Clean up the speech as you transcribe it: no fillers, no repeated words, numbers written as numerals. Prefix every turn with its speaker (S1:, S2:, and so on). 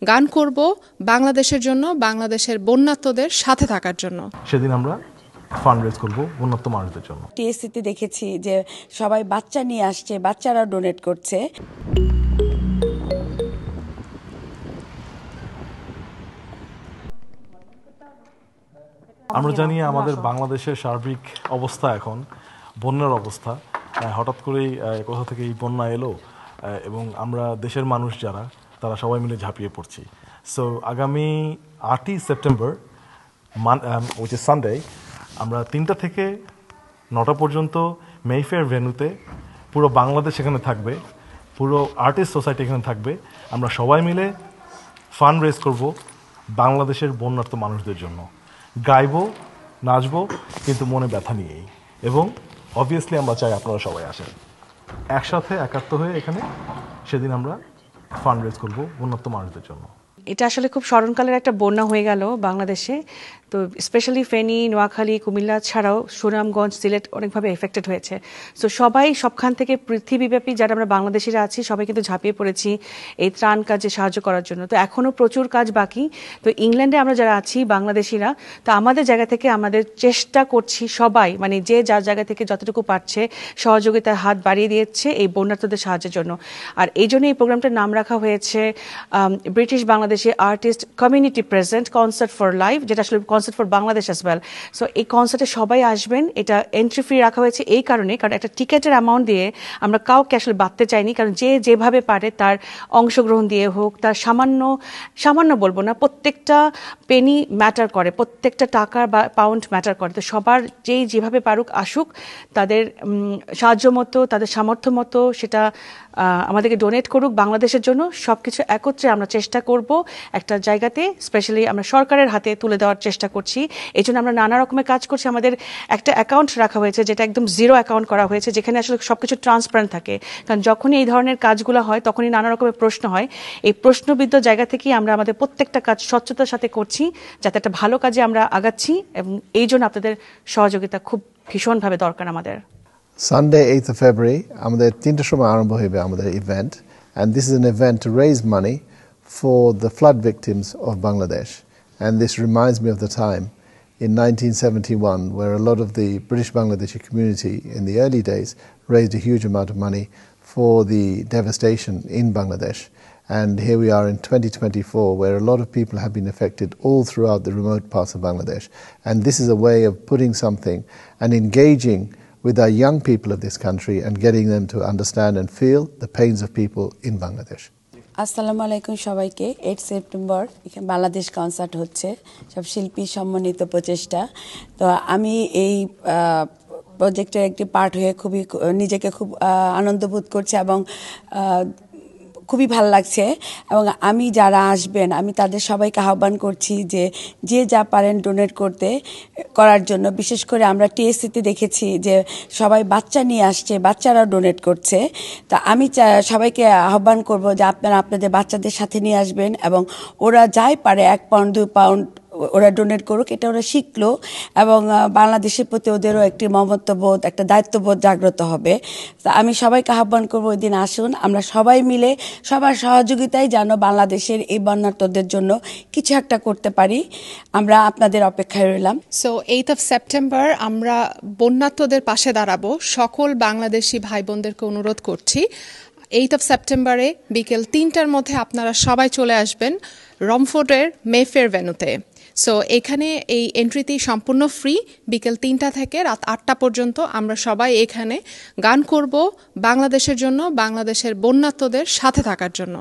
S1: গান করব বাংলাদেশের জন্য, বাংলাদেশের বন্যার্তদের সাথে থাকার জন্য।
S2: সেদিন আমরা ফান্ড রেজ করব বন্যার্ত মানুষদের জন্য।
S3: টিএসসিতে দেখেছি যে সবাই বাচ্চা নিয়ে আসছে, বাচ্চারা ডোনেট করছে।
S2: আমরা জানি আমাদের বাংলাদেশের সার্বিক অবস্থা এখন বন্যার অবস্থা। হঠাৎ করেই কোথা থেকে এই বন্যা এলো এবং আমরা দেশের মানুষ যারা তারা সবাই মিলে ঝাঁপিয়ে পড়ছি। সো আগামী 8ই সেপ্টেম্বর উইচ ইজ সানডে আমরা 3টা থেকে 9টা পর্যন্ত মেইফেয়ার ভেন্যুতে পুরো বাংলাদেশ এখানে থাকবে, পুরো আর্টিস্ট সোসাইটি এখানে থাকবে। আমরা সবাই মিলে ফান্ড রেজ করব বাংলাদেশের বন্যার্ত মানুষদের জন্য। গাইবো, নাচবো, কিন্তু মনে ব্যথা নিয়েই। এবং অবভিয়াসলি আমরা চাই আপনারা সবাই আসেন, একসাথে একাত্ম হয়ে এখানে সেদিন আমরা ফান্ড রেজ করবো বন্যার্ত মানুষদের জন্য।
S4: এটা আসলে খুব স্মরণকালের একটা বন্যা হয়ে গেল বাংলাদেশে। তো স্পেশালি ফেনী, নোয়াখালী, কুমিল্লা ছাড়াও সুনামগঞ্জ, সিলেট অনেকভাবে এফেক্টেড হয়েছে। সো সবাই সবখান থেকে পৃথিবীব্যাপী যারা আমরা বাংলাদেশিরা আছি সবাই কিন্তু ঝাঁপিয়ে পড়েছি এই ত্রাণ কাজে সাহায্য করার জন্য। তো এখনও প্রচুর কাজ বাকি। তো ইংল্যান্ডে আমরা যারা আছি বাংলাদেশিরা, তো আমাদের জায়গা থেকে আমাদের চেষ্টা করছি সবাই, মানে যে যার জায়গা থেকে যতটুকু পারছে সহযোগিতার হাত বাড়িয়ে দিয়েছে এই বন্যার্তদের সাহায্যের জন্য। আর এই জন্য এই প্রোগ্রামটার নাম রাখা হয়েছে British Bangladeshi artist community present concert for life, যেটা আসলে concert for Bangladesh as well. So এই কনসার্টে সবাই আসবেন। এটা এন্ট্রি ফ্রি রাখা হয়েছে এই কারণে, কারণ একটা টিকেটের অ্যামাউন্ট দিয়ে আমরা কাউকে আসলে বাঁধতে চাইনি, কারণ যে যেভাবে পারে তার অংশগ্রহণ দিয়ে হোক, তার সামান্য বলবো না, প্রত্যেকটা পেনি ম্যাটার করে, প্রত্যেকটা টাকা বা পাউন্ড ম্যাটার করে। তো সবার যেভাবে পারুক আসুক, তাদের সাহায্য মতো, তাদের সামর্থ্য মতো সেটা আমাদেরকে ডোনেট করুক বাংলাদেশের জন্য। সব কিছু একত্রে আমরা চেষ্টা করব একটা জায়গাতে, স্পেশালি আমরা সরকারের হাতে তুলে দেওয়ার চেষ্টা করছি। এই জন্য আমরা নানা রকমের কাজ করছি। আমাদের একটা অ্যাকাউন্ট রাখা হয়েছে যেটা একদম জিরো অ্যাকাউন্ট করা হয়েছে, যেখানে আসলে সব কিছু ট্রান্সপারেন্ট থাকে। কারণ যখনই এই ধরনের কাজগুলো হয় তখনই নানা রকমের প্রশ্ন হয়। এই প্রশ্নবিদ্ধ জায়গা থেকেই আমরা আমাদের প্রত্যেকটা কাজ স্বচ্ছতার সাথে করছি, যাতে একটা ভালো কাজে আমরা আগাচ্ছি। এবং এই জন্য আপনাদের সহযোগিতা খুব ভীষণভাবে দরকার আমাদের।
S5: Sunday 8th of February আমাদের 3টার সময় আরম্ভ হবে আমাদের event, and this is an event to raise money for the flood victims of Bangladesh. And this reminds me of the time in 1971 where a lot of the British Bangladeshi community in the early days raised a huge amount of money for the devastation in Bangladesh. And here we are in 2024 where a lot of people have been affected all throughout the remote parts of Bangladesh. And this is a way of putting something and engaging with our young people of this country and getting them to understand and feel the pains of people in Bangladesh.
S3: আসসালামু আলাইকুম সবাইকে। 8 September এখানে Bangladesh concert হচ্ছে, সব শিল্পী সম্মানিত প্রচেষ্টা। তো আমি এই প্রজেক্টের একটি পার্ট হয়ে নিজেকে খুব আনন্দ বোধ করছি এবং খুবই ভালো লাগছে। এবং আমি যারা আসবেন আমি তাদের সবাইকে আহ্বান করছি যে যা পারেন ডোনেট করার জন্য। বিশেষ করে আমরা টিএসসিতে দেখেছি যে সবাই বাচ্চা নিয়ে আসছে, বাচ্চারা ডোনেট করছে। তা আমি সবাইকে আহ্বান করব যে আপনারা আপনাদের বাচ্চাদের সাথে নিয়ে আসবেন এবং ওরা যাই পারে 1 পাউন্ড 2 পাউন্ড ওরা ডোনেট করুক, এটা ওরা শিখলো এবং বাংলাদেশের প্রতি ওদেরও একটি মমত্ববোধ, একটা দায়িত্ববোধ জাগ্রত হবে। তা আমি সবাইকে আহ্বান করবো ওই দিন আসুন, আমরা সবাই মিলে সবার সহযোগিতায় যেন বাংলাদেশের এই বন্যার্তদের জন্য কিছু একটা করতে পারি। আমরা আপনাদের অপেক্ষায় রইলাম।
S1: সো 8th of September আমরা বন্যার্তদের পাশে দাঁড়াবো। সকল বাংলাদেশি ভাই বোনদেরকে অনুরোধ করছি 8th of September বিকেল 3টার মধ্যে আপনারা সবাই চলে আসবেন রমফোর্ডের মেফেয়ার ভেন্যুতে। সো এখানে এই এন্ট্রিটি সম্পূর্ণ ফ্রি। বিকেল 3টা থেকে রাত 8টা পর্যন্ত আমরা সবাই এখানে গান করব বাংলাদেশের জন্য, বাংলাদেশের বন্যার্তদের সাথে থাকার জন্য।